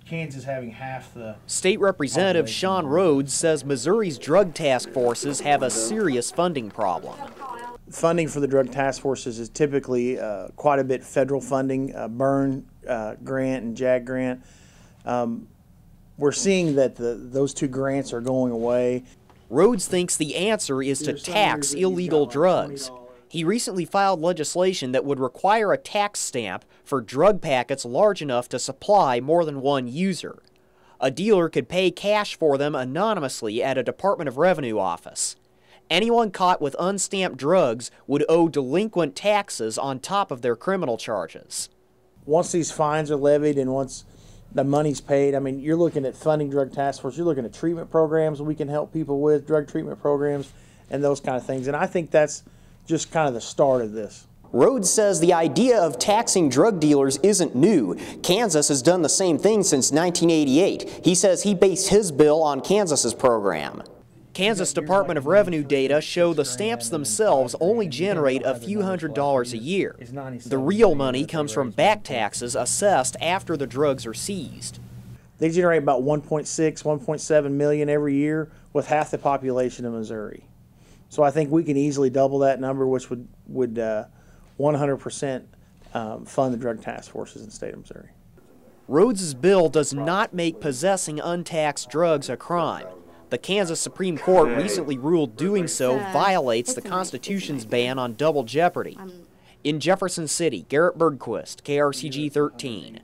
Kansas having half the... State Representative Sean Rhodes says Missouri's drug task forces have a serious funding problem. Funding for the drug task forces is typically quite a bit federal funding, Byrne grant and JAG grant. We're seeing that those two grants are going away. Rhodes thinks the answer is to tax illegal drugs. He recently filed legislation that would require a tax stamp for drug packets large enough to supply more than one user. A dealer could pay cash for them anonymously at a Department of Revenue office. Anyone caught with unstamped drugs would owe delinquent taxes on top of their criminal charges. Once these fines are levied and once the money's paid, I mean, you're looking at funding drug task force, you're looking at treatment programs we can help people with, drug treatment programs, and those kind of things. And I think that's just kind of the start of this. Rhodes says the idea of taxing drug dealers isn't new. Kansas has done the same thing since 1988. He says he based his bill on Kansas's program. Kansas Department of Revenue data show the stamps themselves only generate a few $100s a year. The real money comes from back taxes assessed after the drugs are seized. They generate about 1.6, 1.7 million every year with half the population of Missouri. So I think we can easily double that number, which would 100% fund the drug task forces in the state of Missouri. Rhodes's bill does not make possessing untaxed drugs a crime. The Kansas Supreme Court recently ruled doing so violates the Constitution's ban on double jeopardy. In Jefferson City, Garrett Bergquist, KRCG 13.